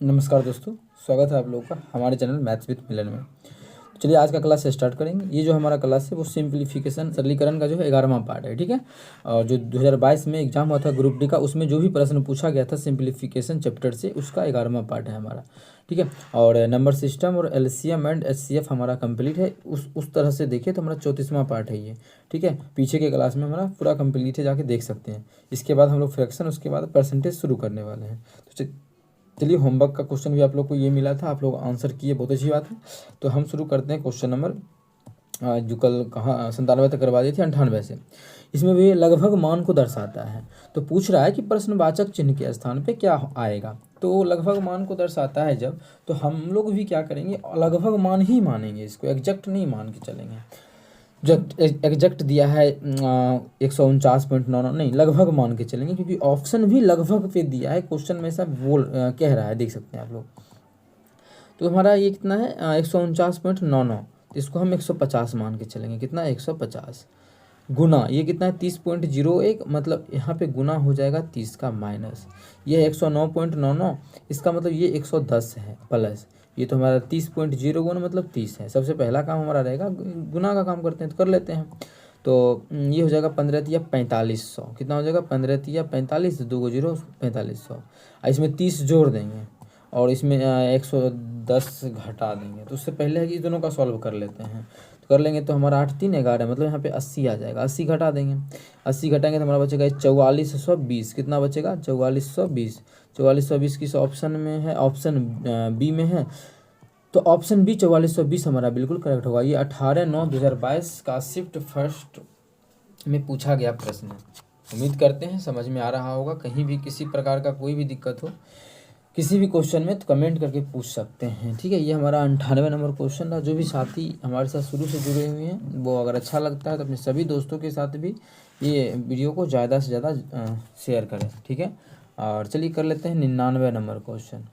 नमस्कार दोस्तों, स्वागत है आप लोगों का हमारे चैनल मैथ्स विद मिलन में। तो चलिए आज का क्लास स्टार्ट करेंगे। ये जो हमारा क्लास है वो सिंप्लीफिकेशन सरलीकरण का जो है 11वां पार्ट है, ठीक है। और जो 2022 में एग्जाम हुआ था ग्रुप डी का, उसमें जो भी प्रश्न पूछा गया था सिंप्लीफिकेशन चैप्टर से, उसका 11वां पार्ट है हमारा, ठीक है। और नंबर सिस्टम और एलसीएम एंड एचसीएफ हमारा कंप्लीट है। उस तरह से देखिए तो हमारा 34वां पार्ट है ये, ठीक है। पीछे के क्लास में हमारा पूरा कंप्लीट है, जाके देख सकते हैं। इसके बाद हम लोग फ्रैक्शन, उसके बाद परसेंटेज शुरू करने वाले हैं। तो चलिए, होमवर्क का क्वेश्चन भी आप लोग को ये मिला था, आप लोग आंसर किए, बहुत अच्छी बात है। तो हम शुरू करते हैं क्वेश्चन नंबर जो कल कहाँ 97 तक करवा दी थी, 98 से। इसमें भी लगभग मान को दर्शाता है। तो पूछ रहा है कि प्रश्नवाचक चिन्ह के स्थान पे क्या आएगा। तो लगभग मान को दर्शाता है जब, तो हम लोग भी क्या करेंगे, लगभग मान ही मानेंगे, इसको एग्जैक्ट नहीं मान के चलेंगे। एग्जैक्ट दिया है 149.99, नहीं, लगभग मान के चलेंगे, क्योंकि ऑप्शन भी लगभग पे दिया है। क्वेश्चन में ऐसा कह रहा है, देख सकते हैं आप लोग। तो हमारा ये कितना है 149.99, इसको हम 150 मान के चलेंगे। कितना, 150 गुना ये कितना है 30.01, मतलब यहाँ पे गुना हो जाएगा 30 का माइनस। ये है 109.99, इसका मतलब ये 110 है प्लस। ये तो हमारा 30.01 मतलब 30 है। सबसे पहला काम हमारा रहेगा, गुना का काम करते हैं तो कर लेते हैं। तो ये हो जाएगा 15 × 4500। कितना हो जाएगा 15 × 45, 2 0 4500। इसमें 30 जोड़ देंगे और इसमें 110 घटा देंगे। तो उससे पहले है कि दोनों का सॉल्व कर लेते हैं। तो कर लेंगे तो हमारा 8 3 11, मतलब यहाँ पे 80 आ जाएगा। 80 घटा देंगे, 80 घटाएंगे तो हमारा बचेगा 4420। कितना बचेगा 4420। 4420 किस ऑप्शन में है, ऑप्शन बी में है। तो ऑप्शन बी 4420 हमारा बिल्कुल करेक्ट होगा। ये 18/9/2022 का शिफ्ट फर्स्ट में पूछा गया प्रश्न है। उम्मीद करते हैं समझ में आ रहा होगा। कहीं भी किसी प्रकार का कोई भी दिक्कत हो किसी भी क्वेश्चन में तो कमेंट करके पूछ सकते हैं, ठीक है। ये हमारा 98 नंबर क्वेश्चन था। जो भी साथी हमारे साथ शुरू से जुड़े हुए हैं, वो अगर अच्छा लगता है तो अपने सभी दोस्तों के साथ भी ये वीडियो को ज़्यादा से ज़्यादा शेयर करें, ठीक है। और चलिए कर लेते हैं 99 नंबर क्वेश्चन।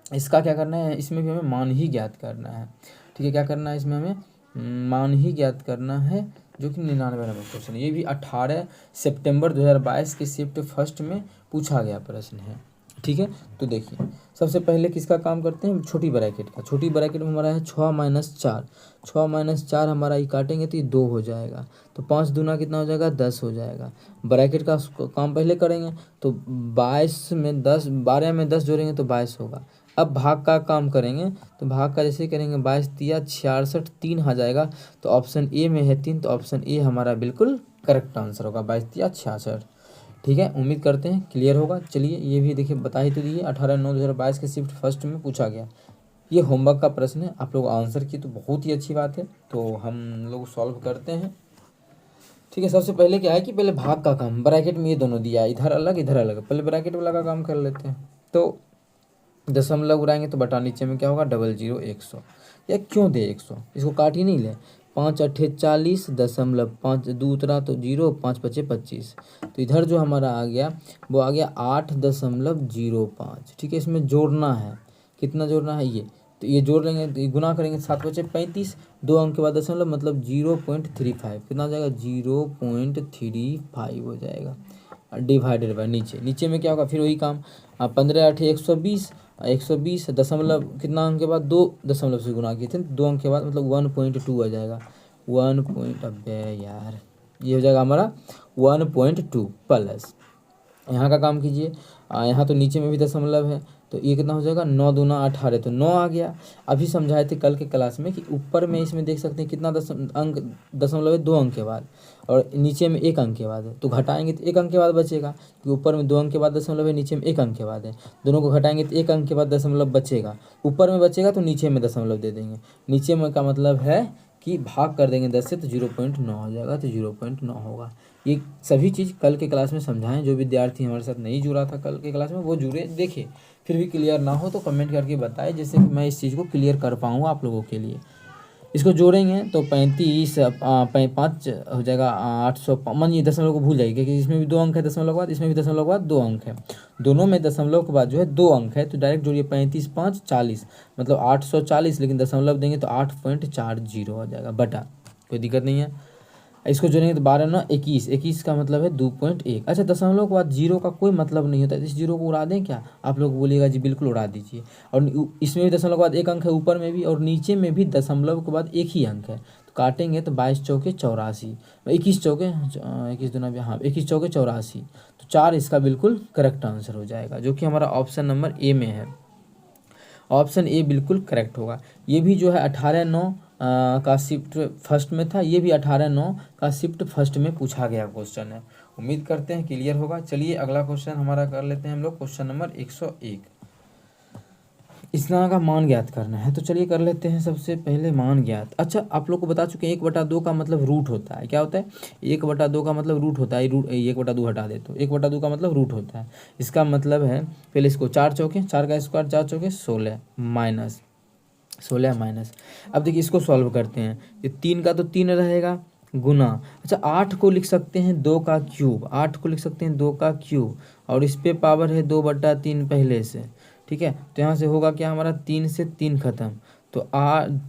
इसका क्या करना है, इसमें भी हमें मान ही ज्ञात करना है, ठीक है। क्या करना है, इसमें हमें मान ही ज्ञात करना है, जो कि 99 नंबर क्वेश्चन। ये भी 18 सितंबर 2022 के शिफ्ट फर्स्ट में पूछा गया प्रश्न है, ठीक है। तो देखिए, सबसे पहले किसका काम करते हैं, छोटी ब्रैकेट का। छोटी ब्रैकेट में हमारा है 6 - 4। 6 - 4 हमारा ये काटेंगे तो ये 2 हो जाएगा। तो 5 दूना कितना हो जाएगा 10 हो जाएगा। ब्रैकेट का काम पहले करेंगे तो 22 में 10, 12 में 10 जोड़ेंगे तो 22 होगा। अब भाग का काम करेंगे तो भाग का जैसे करेंगे, 22 तिया 66, 3 आ जाएगा। तो ऑप्शन ए में है 3, तो ऑप्शन ए हमारा बिल्कुल करेक्ट आंसर होगा, 22 तिया 66, ठीक है। उम्मीद करते हैं क्लियर होगा। चलिए, ये भी देखिए बता ही तो दिए, 18/9/2022 के शिफ्ट फर्स्ट में पूछा गया। ये होमवर्क का प्रश्न है, आप लोग आंसर की तो बहुत ही अच्छी बात है। तो हम लोग सॉल्व करते हैं, ठीक है। सबसे पहले क्या है कि पहले भाग का काम, ब्रैकेट में ये दोनों दिया है, इधर अलग इधर अलग, पहले ब्रैकेट वाला का काम कर लेते हैं। तो दशमलव उड़ाएंगे तो बटा नीचे में क्या होगा 00 100। या क्यों दे 100, इसको काट ही नहीं ले। 5 8 40 दशमलव 5 दूसरा तो 0, 5 5 25। तो इधर जो हमारा आ गया वो आ गया 8.05, ठीक है। इसमें जोड़ना है, कितना जोड़ना है ये, तो ये जोड़ लेंगे तो ये गुना करेंगे, 7 5 35, 2 अंक के बाद दशमलव मतलब 0.35। कितना हो जाएगा 0.35 हो जाएगा, डिवाइडेड बाय नीचे में क्या होगा, फिर वही काम। 15 8 120, 120 दशमलव कितना अंक के बाद 2 दशमलव से गुना किए थे, 2 अंक के बाद मतलब 1.2 आ जाएगा। 1 पॉइंट, अबे यार, ये हो जाएगा हमारा 1.2 प्लस। यहाँ का काम कीजिए, यहाँ तो नीचे में भी दशमलव है, तो ये कितना हो जाएगा 9 दूना 18, तो 9 आ गया। अभी समझाए थे कल के क्लास में कि ऊपर में इसमें देख सकते हैं कितना अंक दशमलव है 2 अंक के बाद, और नीचे में 1 अंक के बाद है। तो घटाएंगे तो 1 अंक के बाद बचेगा, कि ऊपर में 2 अंक के बाद दशमलव है, नीचे में 1 अंक के बाद है। दोनों को घटाएंगे तो 1 अंक के बाद दशमलव बचेगा, ऊपर में बचेगा तो नीचे में दशमलव दे देंगे। नीचे में का मतलब है कि भाग कर देंगे 10 से, तो 0.9 हो जाएगा, तो 0.9 होगा। ये सभी चीज़ कल के क्लास में समझाएं। जो विद्यार्थी हमारे साथ नहीं जुड़ा था कल के क्लास में, वो जुड़े, देखे। फिर भी क्लियर ना हो तो कमेंट करके बताएं, जिससे कि मैं इस चीज़ को क्लियर कर पाऊँगा आप लोगों के लिए। इसको जोड़ेंगे तो 35 5 हो जाएगा 800। मानिए दशमलव को भूल जाइए, क्योंकि इसमें भी 2 अंक है दशमलव के बाद, इसमें भी दशमलव के बाद 2 अंक है। दोनों में दशमलव के बाद जो है 2 अंक है, तो डायरेक्ट जोड़िए 35 5 40, मतलब 840, लेकिन दशमलव देंगे तो 8.40 हो जाएगा, बटा, कोई दिक्कत नहीं है। इसको जोड़ेंगे तो 12 9 21, 21 का मतलब है 2.1। अच्छा, दशमलव के बाद जीरो का कोई मतलब नहीं होता है, इस जीरो को उड़ा दें क्या? आप लोग बोलिएगा जी बिल्कुल उड़ा दीजिए। और इसमें भी दशमलव के बाद एक अंक है, ऊपर में भी और नीचे में भी दशमलव के बाद एक ही अंक है, तो काटेंगे तो 22 चौके 84, 21 चौके 21 दूना, हाँ 21 चौके 84, तो 4 इसका बिल्कुल करेक्ट आंसर हो जाएगा, जो कि हमारा ऑप्शन नंबर ए में है। ऑप्शन ए बिल्कुल करेक्ट होगा। ये भी जो है 18/9 का शिफ्ट फर्स्ट में था, ये भी 18/9 का शिफ्ट फर्स्ट में पूछा गया क्वेश्चन है। उम्मीद करते हैं क्लियर होगा। चलिए अगला क्वेश्चन हमारा कर लेते हैं हम लोग, क्वेश्चन नंबर 101। इस तरह का मान ज्ञात करना है, तो चलिए कर लेते हैं सबसे पहले मान ज्ञात। अच्छा, आप लोग को बता चुके हैं 1/2 का मतलब रूट होता है। क्या होता है? 1/2 का मतलब रूट होता है। रूट 1/2 हटा दे तो 1/2 का मतलब रूट होता है। इसका मतलब है, पहले इसको 4 चौके, 4 का स्क्वायर 4 चौके 16 माइनस 16 माइनस। अब देखिए इसको सॉल्व करते हैं। ये 3 का तो 3 रहेगा गुना। अच्छा, 8 को लिख सकते हैं 2 का क्यूब, 8 को लिख सकते हैं 2 का क्यूब, और इस पे पावर है 2/3 पहले से। ठीक है, तो यहाँ से होगा क्या हमारा, 3 से 3 खत्म, तो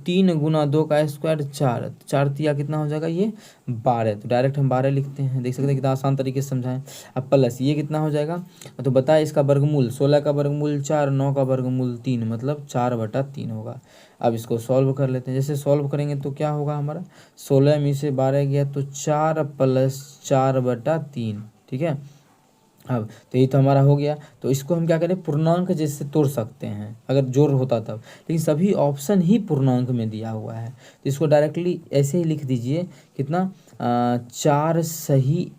3 गुना 2 का स्क्वायर 4, 4 तिया कितना हो जाएगा ये 12, तो डायरेक्ट हम 12 लिखते हैं। देख सकते हैं कितना आसान तरीके से समझाएं। अब प्लस ये कितना हो जाएगा, तो बताए इसका वर्गमूल 16 का वर्गमूल 4, 9 का वर्गमूल 3, मतलब 4/3 होगा। अब इसको सॉल्व कर लेते हैं। जैसे सॉल्व करेंगे तो क्या होगा हमारा, 16 में से 12 गया तो 4 + 4/3। ठीक है, अब तो ये तो हमारा हो गया। तो इसको हम क्या करें, पूर्णांक जैसे तोड़ सकते हैं अगर जोड़ होता तब, लेकिन सभी ऑप्शन ही पूर्णांक में दिया हुआ है, तो इसको डायरेक्टली ऐसे ही लिख दीजिए, कितना 4 सही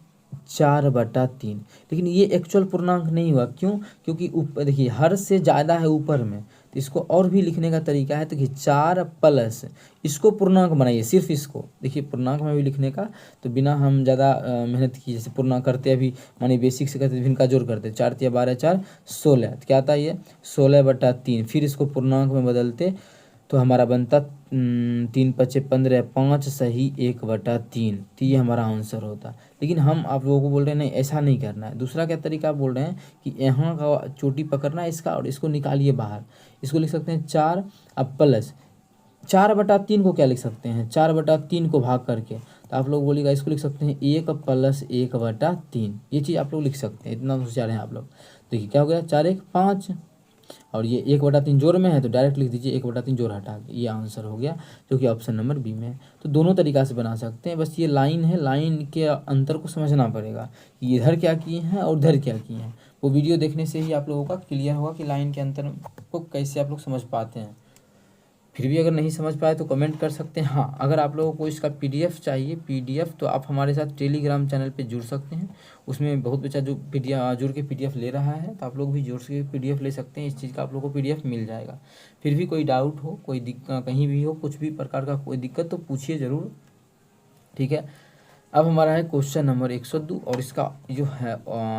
4/3। लेकिन ये एक्चुअल पूर्णांक नहीं हुआ, क्यों? क्योंकि ऊपर देखिए हर से ज़्यादा है ऊपर में, तो इसको और भी लिखने का तरीका है। तो देखिए 4 प्लस इसको पूर्णांक बनाइए, सिर्फ इसको देखिए पूर्णांक में भी लिखने का, तो बिना हम ज़्यादा मेहनत की, जैसे पूर्णांक करते अभी मानी बेसिक से करते इनका जोड़ करते, 4 तिया 12 4 16, तो क्या आता है ये 16/3। फिर इसको पूर्णांक में बदलते तो हमारा बनता 3 × 5 = 15, 5 सही 1/3, तो ये हमारा आंसर होता। लेकिन हम आप लोगों को बोल रहे हैं नहीं ऐसा नहीं करना है। दूसरा क्या तरीका आप बोल रहे हैं कि यहाँ का चोटी पकड़ना है इसका और इसको निकालिए बाहर। इसको लिख सकते हैं 4, अब प्लस 4/3 को क्या लिख सकते हैं, 4/3 को भाग करके, तो आप लोग बोलिएगा इसको लिख सकते हैं 1 + 1/3। ये चीज़ आप लोग लिख सकते हैं, इतना सोचा रहे हैं आप लोग। देखिए क्या हो गया, 4 1 5, और ये 1/3 जोड़ में है तो डायरेक्ट लिख दीजिए 1/3 जोड़ हटा के, ये आंसर हो गया, जो कि ऑप्शन नंबर बी में है। तो दोनों तरीका से बना सकते हैं, बस ये लाइन है, लाइन के अंतर को समझना पड़ेगा कि इधर क्या किए हैं और उधर क्या किए हैं। वो वीडियो देखने से ही आप लोगों का क्लियर होगा कि लाइन के अंतर को कैसे आप लोग समझ पाते हैं। फिर भी अगर नहीं समझ पाए तो कमेंट कर सकते हैं। हाँ, अगर आप लोगों को इसका पीडीएफ चाहिए, पीडीएफ, तो आप हमारे साथ टेलीग्राम चैनल पे जुड़ सकते हैं। उसमें बहुत बच्चा जो पीडीएफ जुड़ के पीडीएफ ले रहा है, तो आप लोग भी जुड़ के पीडीएफ ले सकते हैं। इस चीज़ का आप लोगों को पीडीएफ मिल जाएगा। फिर भी कोई डाउट हो, कोई दिक्कत कहीं भी हो, कुछ भी प्रकार का कोई दिक्कत तो पूछिए ज़रूर। ठीक है, अब हमारा है क्वेश्चन नंबर 102, और इसका जो है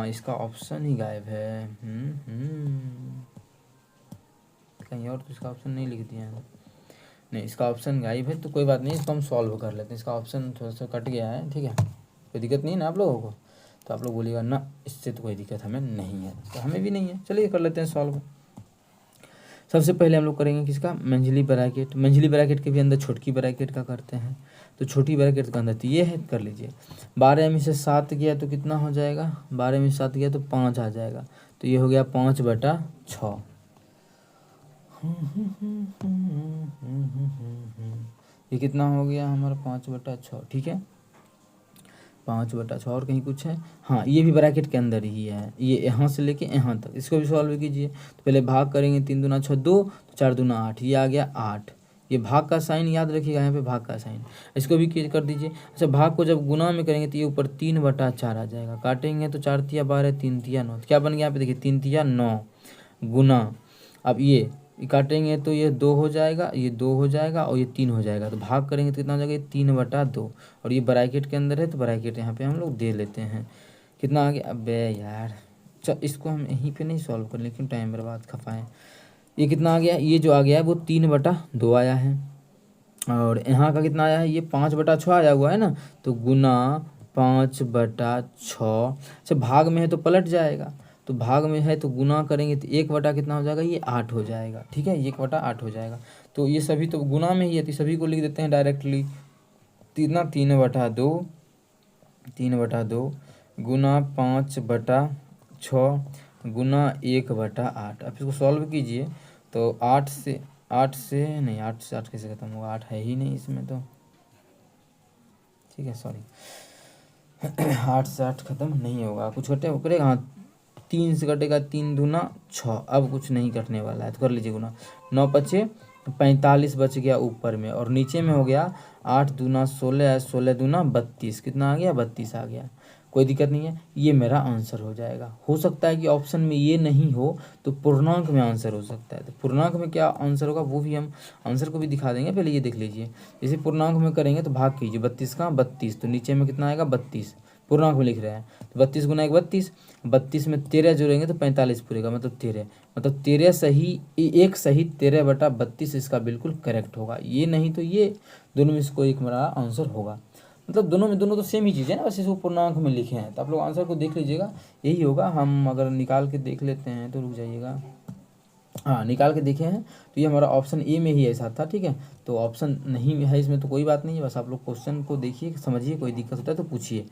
इसका ऑप्शन ही गायब है। कहीं और तो इसका ऑप्शन नहीं लिख दिया है, नहीं इसका ऑप्शन गायब है, तो कोई बात नहीं, इसको हम सॉल्व कर लेते हैं। इसका ऑप्शन थोड़ा सा कट गया है, ठीक है, कोई दिक्कत नहीं है ना आप लोगों को। तो आप लोग बोलिएगा ना इससे तो कोई दिक्कत हमें नहीं है, तो हमें भी नहीं है। चलिए कर लेते हैं सॉल्व। सबसे पहले हम लोग करेंगे किसका, मंझली ब्रैकेट। मंझली ब्रैकेट के भी अंदर छोटकी ब्रैकेट का करते हैं, तो छोटी ब्रैकेट का अंदर तो ये है, कर लीजिए। 12 में से 7 गया तो कितना हो जाएगा, 12 में से 7 गया तो 5 आ जाएगा, तो ये हो गया 5/6। ये कितना हो गया हमारा 5/6। ठीक है, 5/6। और कहीं कुछ है, हाँ ये भी ब्रैकेट के अंदर ही है, ये यहाँ से लेके यहाँ तक। इसको भी सॉल्व कीजिए। तो पहले भाग करेंगे, 3 दूना 6 2, तो 4 दूना 8, ये आ गया 8। ये भाग का साइन याद रखिएगा, यहाँ पे भाग का साइन, इसको भी कर दीजिए। अच्छा, भाग को जब गुना में करेंगे तो ये ऊपर 3/4 आ जाएगा। काटेंगे तो 4 तिया 12, 3 तिया 9, तो क्या बन गया यहाँ पे देखिए 3 तिया 9 गुना। अब ये काटेंगे तो ये 2 हो जाएगा, ये 2 हो जाएगा, और ये 3 हो जाएगा। तो भाग करेंगे तो कितना हो जाएगा, 3/2, और ये ब्रैकेट के अंदर है तो ब्रैकेट यहाँ पे हम लोग दे लेते हैं। कितना आ गया, अबे यार चल इसको हम यहीं पे नहीं सॉल्व करें, लेकिन टाइम बर्बाद खपाएं। ये कितना आ गया, ये जो आ गया है वो 3/2 आया है, और यहाँ का कितना आया है, ये 5/6 आया हुआ है ना, तो गुना 5/6। अच्छा, भाग में है तो पलट जाएगा, तो भाग में है तो गुना करेंगे तो 1 कितना हो जाएगा, ये 8 हो जाएगा। ठीक है, 1/8 हो जाएगा। तो ये सभी तो गुना में ही है, तो सभी को लिख देते हैं डायरेक्टली। कितना 3/2 3/2 गुना 5/6 गुना 1/8। अब इसको सॉल्व कीजिए तो 8 से 8 कैसे खत्म होगा, 8 है ही नहीं इसमें तो, ठीक है सॉरी 8 से 8 खत्म नहीं होगा, कुछ कटेगा हाँ 3 से कटेगा, 3 दूना 6, अब कुछ नहीं कटने वाला है तो कर लीजिए गुना, 9×5 45 बच गया ऊपर में, और नीचे में हो गया 8 दूना 16 है, 16 दूना 32, कितना आ गया 32 आ गया। कोई दिक्कत नहीं है, ये मेरा आंसर हो जाएगा। हो सकता है कि ऑप्शन में ये नहीं हो तो पूर्णांक में आंसर हो सकता है, तो पूर्णांक में क्या आंसर होगा वो भी हम आंसर को भी दिखा देंगे, पहले ये देख लीजिए। जैसे पूर्णांक में करेंगे तो भाग कीजिए, 32 का 32, तो नीचे में कितना आएगा 32, पूर्णांक में लिख रहे हैं तो 32 गुना 1 32, 32 में 13 जोड़ेंगे तो 45 पूरेगा, मतलब 13, मतलब 13 सही, एक सही 13/32 इसका बिल्कुल करेक्ट होगा। ये नहीं तो ये, दोनों में इसको एक मेरा आंसर होगा। मतलब दोनों तो सेम ही चीज़ है ना, बस इसको पूर्णांक में लिखे हैं, तो आप लोग आंसर को देख लीजिएगा, यही होगा। हम अगर निकाल के देख लेते हैं तो रुक जाइएगा, हाँ निकाल के देखे हैं तो ये हमारा ऑप्शन ए में ही ऐसा था, ठीक है। तो ऑप्शन नहीं है इसमें तो कोई बात नहीं है, बस आप लोग क्वेश्चन को देखिए समझिए, कोई दिक्कत होता है तो पूछिए।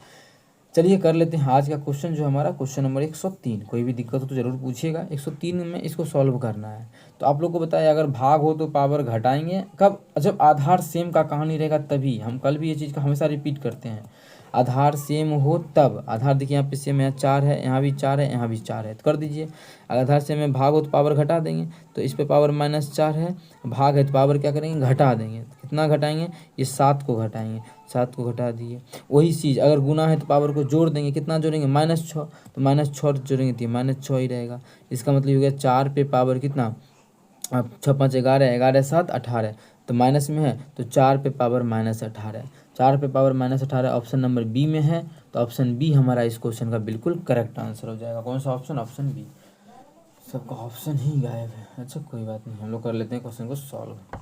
चलिए कर लेते हैं आज का क्वेश्चन जो हमारा क्वेश्चन नंबर 103। कोई भी दिक्कत हो तो ज़रूर पूछिएगा। 103 में इसको सॉल्व करना है। तो आप लोग को बताया अगर भाग हो तो पावर घटाएंगे कब, जब आधार सेम का कहानी रहेगा तभी। हम कल भी ये चीज़ का हमेशा रिपीट करते हैं, आधार सेम हो तब। आधार देखिए यहाँ पे सेम है, 4 है, यहाँ भी 4 है, यहाँ भी 4 है, तो कर दीजिए। अगर आधार सेम है भाग हो तो पावर घटा देंगे, तो इस पे पावर -4 है, भाग है तो पावर क्या करेंगे घटा देंगे। कितना घटाएंगे, ये 7 को घटाएंगे, 7 को घटा दिए। वही चीज़ अगर गुना है तो पावर को जोड़ देंगे, कितना जोड़ेंगे -6, तो -6 जोड़ेंगे तो -6 ही रहेगा। इसका मतलब हो गया 4 पे पावर कितना, अब 6 5 11, 11 7 18, तो माइनस में है तो 4 पे पावर -18, 4 पे पावर -18 ऑप्शन नंबर बी में है। तो ऑप्शन बी हमारा इस क्वेश्चन का बिल्कुल करेक्ट आंसर हो जाएगा। कौन सा ऑप्शन, ऑप्शन बी। सबका ऑप्शन ही गायब है। अच्छा कोई बात नहीं, हम लोग कर लेते हैं क्वेश्चन को सॉल्व।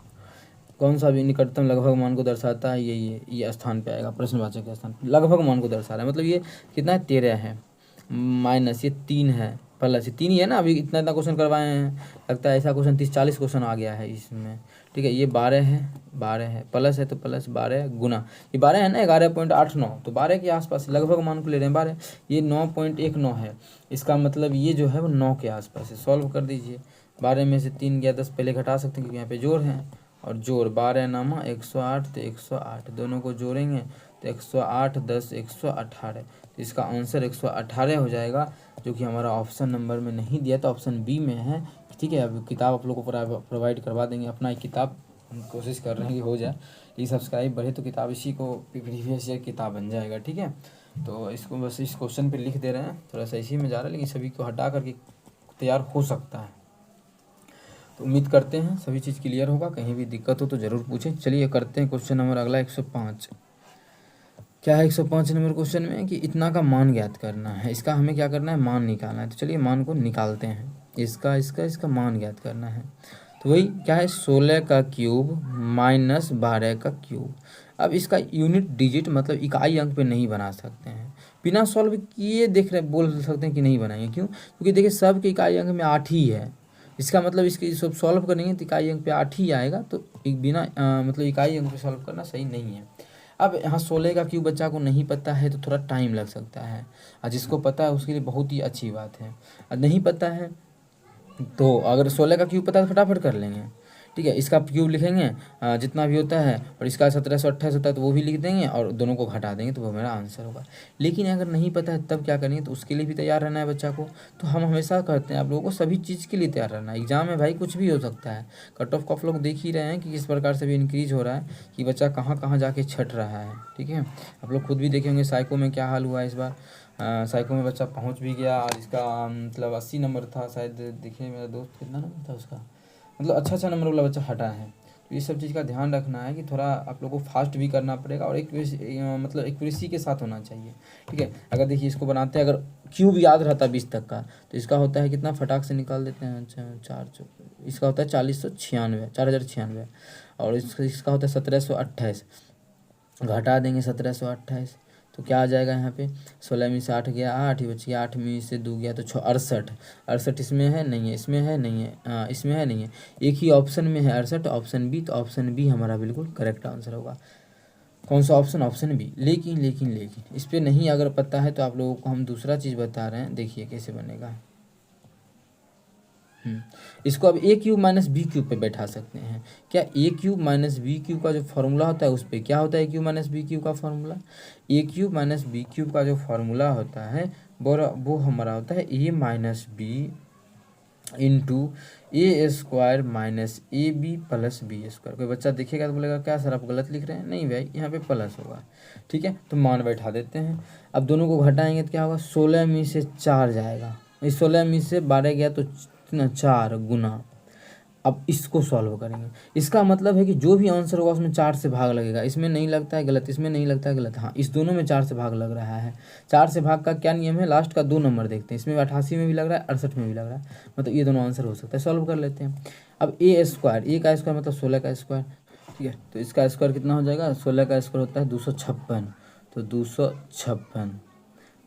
कौन सा भी निकटतम लगभग मान को दर्शाता है, ये स्थान पे आएगा, प्रश्नवाचक के स्थान पे लगभग मान को दर्शा रहा है। मतलब ये कितना है 13 है, माइनस ये 3 है, प्लस ये 3 ही है ना, अभी इतना इतना क्वेश्चन करवाए हैं, लगता है ऐसा क्वेश्चन 30-40 क्वेश्चन आ गया है इसमें, ठीक है। ये 12 है, 12 है, प्लस है तो प्लस 12 गुना ये 12 है ना 11.89, तो 12 के आसपास लगभग मान को ले रहे हैं 12, ये 9.19 है। इसका मतलब ये जो है वो 9 के आसपास है। सॉल्व कर दीजिए, 12 में से 3 गया 10, पहले घटा सकते हैं क्योंकि यहाँ पे जोड़ है, और जोड़ 12 नामा 108, तो 108 दोनों को जोड़ेंगे तो 108 10 118, तो इसका आंसर 118 हो जाएगा, जो कि हमारा ऑप्शन नंबर में नहीं दिया, तो ऑप्शन बी में है, ठीक है। अब किताब आप लोग को प्रोवाइड करवा देंगे, अपना एक किताब हम कोशिश कर रहे हैं कि हो जाए, ये सब्सक्राइब बढ़े तो किताब इसी को प्रीवियस ईयर किताब बन जाएगा, ठीक है। तो इसको बस इस क्वेश्चन पे लिख दे रहे हैं, थोड़ा सा इसी में जा रहा है, लेकिन सभी को हटा करके तैयार हो सकता है। तो उम्मीद करते हैं सभी चीज़ क्लियर होगा, कहीं भी दिक्कत हो तो ज़रूर पूछें। चलिए करते हैं क्वेश्चन नंबर अगला 105। क्या है 105 नंबर क्वेश्चन में कि इतना का मान ज्ञात करना है, इसका हमें क्या करना है, मान निकालना है। तो चलिए मान को निकालते हैं, इसका मान ज्ञात करना है। तो वही क्या है 16 का क्यूब माइनस 12 का क्यूब। अब इसका यूनिट डिजिट मतलब इकाई अंक पे नहीं बना सकते हैं, बिना सॉल्व किए देख रहे बोल सकते हैं कि नहीं बनाएंगे, क्यों, क्योंकि देखिए सब के इकाई अंक में 8 ही है। इसका मतलब इसके सब सॉल्व करेंगे तो इकाई अंक पे 8 ही आएगा, तो एक बिना मतलब इकाई अंक पे सॉल्व करना सही नहीं है। अब यहाँ 16 का क्यूब बच्चा को नहीं पता है तो थोड़ा टाइम लग सकता है, और जिसको पता है उसके लिए बहुत ही अच्छी बात है। और नहीं पता है तो अगर 16 का क्यूब पता है तो फटाफट कर लेंगे, ठीक है। इसका क्यूब लिखेंगे जितना भी होता है, और इसका 1728 होता है तो वो भी लिख देंगे, और दोनों को घटा देंगे तो वो मेरा आंसर होगा। लेकिन अगर नहीं पता है तब क्या करेंगे, तो उसके लिए भी तैयार रहना है बच्चा को। तो हम हमेशा करते हैं आप लोगों को सभी चीज़ के लिए तैयार रहना है। एग्जाम में भाई कुछ भी हो सकता है, कट ऑफ को आप लोग देख ही रहे हैं कि किस प्रकार से भी इंक्रीज हो रहा है, कि बच्चा कहाँ कहाँ जाके छट रहा है, ठीक है। आप लोग खुद भी देखे होंगे साइको में क्या हाल हुआ है इस बार। साइको में बच्चा पहुंच भी गया, और इसका मतलब 80 नंबर था शायद, देखिए मेरा दोस्त कितना नंबर था उसका, मतलब अच्छा नंबर वाला बच्चा हटा है। तो ये सब चीज़ का ध्यान रखना है कि थोड़ा आप लोगों को फास्ट भी करना पड़ेगा, और मतलब एक्यूरेसी के साथ होना चाहिए, ठीक है। अगर देखिए इसको बनाते हैं, अगर क्यूब याद रहता 20 तक का, तो इसका होता है कितना, फटाक से निकाल देते हैं, अच्छा 4 इसका होता है 4096, और इसका होता है 1728, घटा देंगे 1728, तो क्या आ जाएगा यहाँ पे, 16 में से 8 गया 8 ही बच गया, 8 में से 2 गया तो 68, 68 इसमें है नहीं है, इसमें है नहीं है, इसमें है नहीं है, एक ही ऑप्शन में है 68, ऑप्शन बी। तो ऑप्शन बी हमारा बिल्कुल करेक्ट आंसर होगा। कौन सा ऑप्शन, ऑप्शन बी। लेकिन लेकिन लेकिन इस पर नहीं अगर पता है तो आप लोगों को हम दूसरा चीज़ बता रहे हैं, देखिए कैसे बनेगा। इसको अब ए क्यूब माइनस बी क्यूब पे बैठा सकते हैं। क्या ए क्यूब माइनस बी क्यूब का जो फॉर्मूला होता है उस पर क्या होता है, A cube minus B cube का formula, A cube minus B cube का जो फॉर्मूला होता है वो हमारा होता है A minus B into A square minus A B plus B square. कोई बच्चा देखेगा तो बोलेगा क्या सर आप गलत लिख रहे हैं, नहीं भाई यहाँ पे प्लस होगा। ठीक है, तो मान बैठा देते हैं। अब दोनों को घटाएंगे तो क्या होगा, 16 में से 4 जाएगा, इस 16 में से 12 गया तो 4 गुना। अब इसको सॉल्व करेंगे, इसका मतलब है कि जो भी आंसर होगा उसमें 4 से भाग लगेगा। इसमें नहीं लगता है गलत, इसमें नहीं लगता है गलत, हाँ इस दोनों में 4 से भाग लग रहा है। 4 से भाग का क्या नियम है, लास्ट का 2 नंबर देखते हैं, इसमें 88 में भी लग रहा है, 68 में भी लग रहा है, मतलब ये दोनों आंसर हो सकता है। सॉल्व कर लेते हैं। अब ए स्क्वायर, ए का स्क्वायर मतलब 16 का स्क्वायर, ठीक है, तो इसका स्क्वायर कितना हो जाएगा, 16 का स्क्वायर होता है 256, तो 256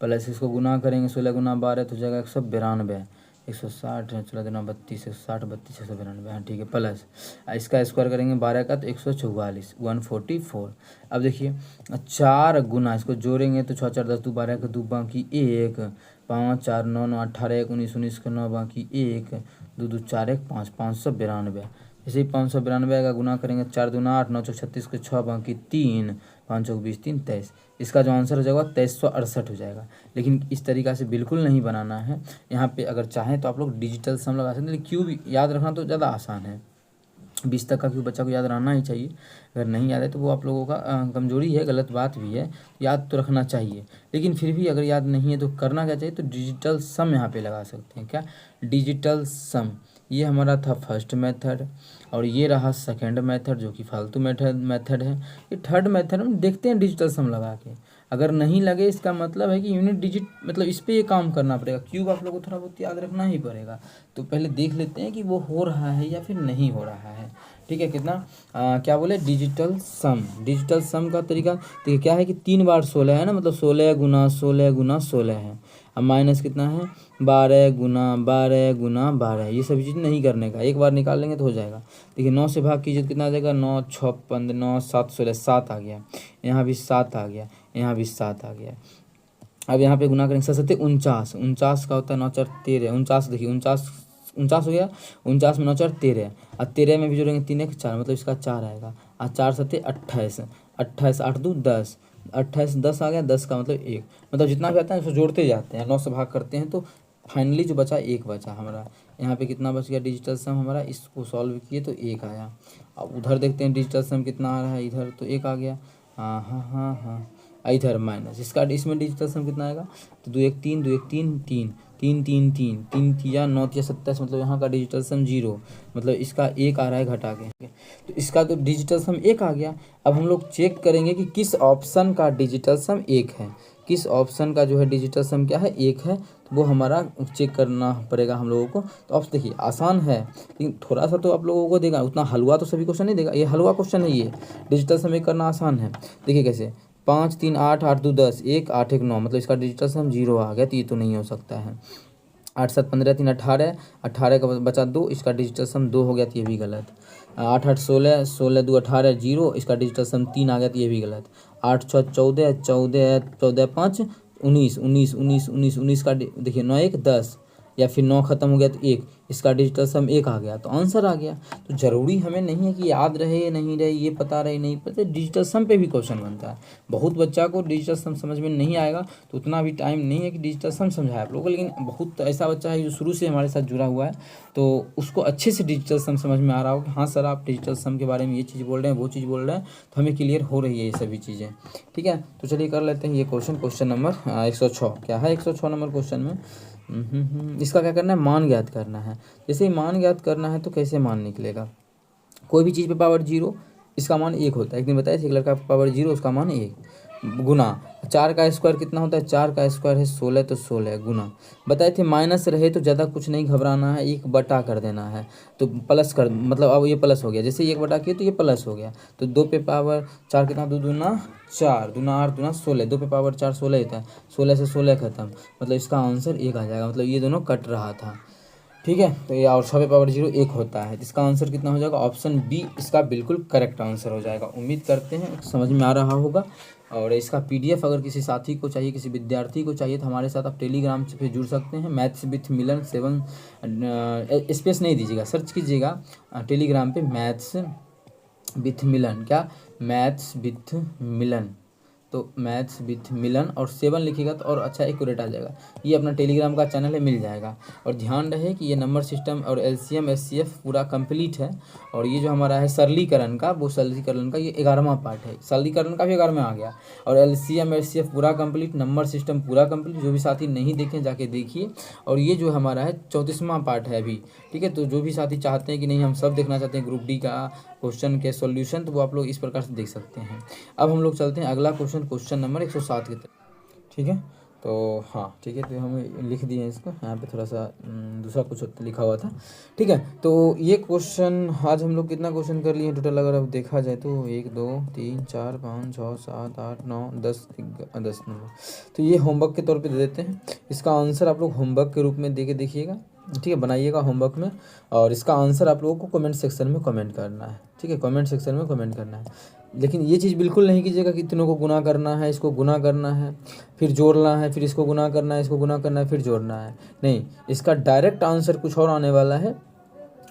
प्लस इसको गुना करेंगे, 16 गुना 12 तो हो जाएगा 192, 160 है, 16 दुना 32, 160 32 192, हाँ ठीक है, प्लस इसका स्क्वायर करेंगे 12 का तो 144, 144। अब देखिए 4 गुना, इसको जोड़ेंगे तो 6 4 10 2 12 का 2 बाकी 1, 5 4 9 9 18 1 19 19 का 9 बाकी 1, 2 2 4 1 5, 592। जैसे ही 592 का गुना करेंगे, 4 दूना 8 9 चौक 36 के 6 बाकी 3, 5 चौक 20 3 23। इसका जो आंसर हो जाएगा 2368 हो जाएगा। लेकिन इस तरीक़ा से बिल्कुल नहीं बनाना है। यहाँ पे अगर चाहें तो आप लोग डिजिटल सम लगा सकते हैं, लेकिन क्यूब याद रखना तो ज़्यादा आसान है। 20 तक का क्यूब बच्चा को याद रहना ही चाहिए। अगर नहीं याद है तो वो आप लोगों का कमजोरी है, गलत बात भी है, याद तो रखना चाहिए। लेकिन फिर भी अगर याद नहीं है तो करना क्या चाहिए, तो डिजिटल सम यहाँ पे लगा सकते हैं। क्या, डिजिटल सम। ये हमारा था फर्स्ट मेथड, और ये रहा सेकंड मेथड जो कि फालतू मेथड है। ये थर्ड मेथड हम देखते हैं डिजिटल सम लगा के, अगर नहीं लगे इसका मतलब है कि यूनिट डिजिट, मतलब इस पर ये काम करना पड़ेगा। क्यूब आप लोगों को थोड़ा बहुत याद रखना ही पड़ेगा। तो पहले देख लेते हैं कि वो हो रहा है या फिर नहीं हो रहा है। ठीक है, कितना क्या बोले, डिजिटल सम। डिजिटल सम का तरीका देखिए क्या है कि 3 बार 16 है ना, मतलब 16 गुना 16 गुना 16 है। अब माइनस कितना है, 12 गुना 12 गुना 12। ये सभी चीज़ नहीं करने का, एक बार निकाल लेंगे तो हो जाएगा। देखिए 9 से भाग कीजिए तो कितना आ जाएगा, 9 6 15 9 7 16, 7 आ गया, यहाँ भी 7 आ गया, यहाँ भी 7 आ गया। अब यहाँ पे गुना करेंगे 7 49, 49 का होता है 9 4 13, 49 देखिए 49 हो गया, 49 में 9 4 13, और 13 में भी जोड़ेंगे 3 1 4, मतलब इसका 4 आएगा, और 4 7 28, 28 8 2 10, 28 10 आ गया, 10 का मतलब 1, मतलब जितना भी आता है उसको जोड़ते जाते हैं, 9 से भाग करते हैं तो फाइनली जो बचा 1 बचा हमारा। यहाँ पे कितना बच गया डिजिटल सम हमारा, इसको सॉल्व किए तो 1 आया। अब उधर देखते हैं डिजिटल सम कितना आ रहा है, इधर तो 1 आ गया, हाँ हाँ हाँ हाँ, इधर माइनस इसका, इसमें डिजिटल सम कितना आएगा, तो 2 1 3 2 1 3 3 3 3 3 3 3 9 3 27, मतलब यहाँ का डिजिटल सम 0, मतलब इसका 1 आ रहा है घटा के, तो इसका तो डिजिटल सम 1 आ गया। अब हम लोग चेक करेंगे कि किस ऑप्शन का डिजिटल सम 1 है, किस ऑप्शन का जो है डिजिटल सम क्या है, 1 है, तो वो हमारा चेक करना पड़ेगा हम लोगों को। तो ऑप्शन देखिए आसान है, लेकिन थोड़ा सा तो आप लोगों को देगा, उतना हलवा तो सभी क्वेश्चन नहीं देगा, ये हलवा क्वेश्चन है। ये डिजिटल सम 1 करना आसान है। देखिए कैसे, 5 3 8 8 2 10 1 8 1 9, मतलब इसका डिजिटल सम 0 आ गया, तो ये तो नहीं हो सकता है। 8 7 15 3 18, 18 का बचा 2, इसका डिजिटल सम 2 हो गया, तो ये भी गलत। 8 8 16, 16 2 18 0, इसका डिजिटल सम 3 आ गया, तो ये भी गलत। 8 6 14, 14 14 5 19 19 19 19 19 का देखिए 9 1 10, या फिर 9 खत्म हो गया तो 1, इसका डिजिटल सम 1 आ गया, तो आंसर आ गया। तो ज़रूरी हमें नहीं है कि याद रहे नहीं रहे, ये पता रहे नहीं पता, डिजिटल सम पे भी क्वेश्चन बनता है। बहुत बच्चा को डिजिटल सम समझ में नहीं आएगा, तो उतना भी टाइम नहीं है कि डिजिटल सम समझाए आप लोगों को, लेकिन बहुत ऐसा बच्चा है जो शुरू से हमारे साथ जुड़ा हुआ है, तो उसको अच्छे से डिजिटल सम समझ में आ रहा हो कि हाँ सर आप डिजिटल सम के बारे में ये चीज़ बोल रहे हैं, वो चीज़ बोल रहे हैं, तो हमें क्लियर हो रही है ये सभी चीज़ें। ठीक है, तो चलिए कर लेते हैं ये क्वेश्चन नंबर 106। क्या है 106 नंबर क्वेश्चन में, इसका क्या करना है, मान ज्ञात करना है। जैसे ही मान ज्ञात करना है तो कैसे मान निकलेगा, कोई भी चीज़ पे पावर 0, इसका मान 1 होता है। एक दिन बताया था, एक लड़का पावर 0 उसका मान 1, गुना 4 का स्क्वायर कितना होता है, 4 का स्क्वायर है 16, तो 16 गुना। बताए थे माइनस रहे तो ज़्यादा कुछ नहीं घबराना है, 1 बटा कर देना है, तो प्लस कर, मतलब अब ये प्लस हो गया, जैसे 1 बटा किए तो ये प्लस हो गया, तो 2 पे पावर 4 कितना, 2 दूना 4 दूना 8 दूना 16, 2 पे पावर 4 16 होता है, 16 से 16 खत्म, मतलब इसका आंसर 1 आ जाएगा, मतलब ये दोनों कट रहा था। ठीक है। तो ये और 6 1 होता है, इसका आंसर कितना हो जाएगा, ऑप्शन बी इसका बिल्कुल करेक्ट आंसर हो जाएगा। उम्मीद करते हैं समझ में आ रहा होगा। और इसका पीडीएफ अगर किसी साथी को चाहिए, किसी विद्यार्थी को चाहिए, तो हमारे साथ आप टेलीग्राम पे जुड़ सकते हैं। मैथ्स विथ मिलन 7 स्पेस नहीं दीजिएगा, सर्च कीजिएगा टेलीग्राम पे मैथ्स विथ मिलन, क्या मैथ्स विथ मिलन, तो मैथ्स विथ मिलन और 7 लिखिएगा तो और अच्छा एक्यूरेट आ जाएगा। ये अपना टेलीग्राम का चैनल है, मिल जाएगा। और ध्यान रहे कि ये नंबर सिस्टम और एलसीएम एचसीएफ पूरा कंप्लीट है। और ये जो हमारा है सरलीकरण का, वो सरलीकरण का ये 11वां पार्ट है, सरलीकरण का भी 11वां आ गया। और एलसीएम एचसीएफ पूरा कंप्लीट, नंबर सिस्टम पूरा कंप्लीट। जो भी साथी नहीं देखें जाके देखिए। और ये जो हमारा है 34वां पार्ट है अभी, ठीक है। तो जो भी साथी चाहते हैं कि नहीं हम सब देखना चाहते हैं ग्रुप डी का क्वेश्चन के सॉल्यूशन, तो वो आप लोग इस प्रकार से देख सकते हैं। अब हम लोग चलते हैं अगला क्वेश्चन नंबर 107 की तरफ, ठीक है। तो हाँ ठीक है, तो हम लिख दिए हैं इसको, यहाँ पे थोड़ा सा दूसरा कुछ लिखा हुआ था, ठीक है। तो ये क्वेश्चन आज हम लोग कितना क्वेश्चन कर लिए टोटल, अगर अब देखा जाए तो 1 2 3 4 5 6 7 8 9 10 10 नंबर। तो ये होमवर्क के तौर पे दे देते हैं। इसका आंसर आप लोग होमवर्क के रूप में दे के देखिएगा, ठीक है, बनाइएगा होमवर्क में। और इसका आंसर आप लोगों को कमेंट सेक्शन में कमेंट करना है, ठीक है, कमेंट सेक्शन में कमेंट करना है। लेकिन ये चीज़ बिल्कुल नहीं कीजिएगा कि तीनों को गुना करना है, इसको गुना करना है, फिर जोड़ना है, फिर इसको गुना करना है, इसको गुना करना है, फिर जोड़ना है। नहीं, इसका डायरेक्ट आंसर कुछ और आने वाला है।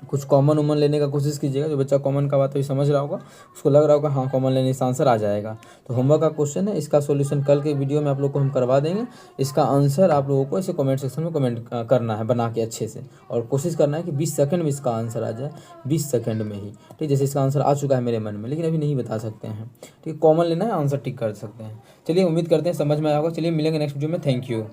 कुछ कॉमन उमन लेने का कोशिश कीजिएगा। जो बच्चा कॉमन का बात अभी समझ रहा होगा, उसको लग रहा होगा हाँ कॉमन लेने से आंसर आ जाएगा। तो होमवर्क का क्वेश्चन है, इसका सॉल्यूशन कल के वीडियो में आप लोग को हम करवा देंगे। इसका आंसर आप लोगों को इसे कमेंट सेक्शन में कमेंट करना है बना के अच्छे से, और कोशिश करना है कि 20 सेकंड में इसका आंसर आ जाए, 20 सेकंड में ही, ठीक। जैसे इसका आंसर आ चुका है मेरे मन में, लेकिन अभी नहीं बता सकते हैं, ठीक। कॉमन लेना है, आंसर टिक कर सकते हैं। चलिए, उम्मीद करते हैं समझ में आया होगा। चलिए मिलेंगे नेक्स्ट वीडियो में, थैंक यू।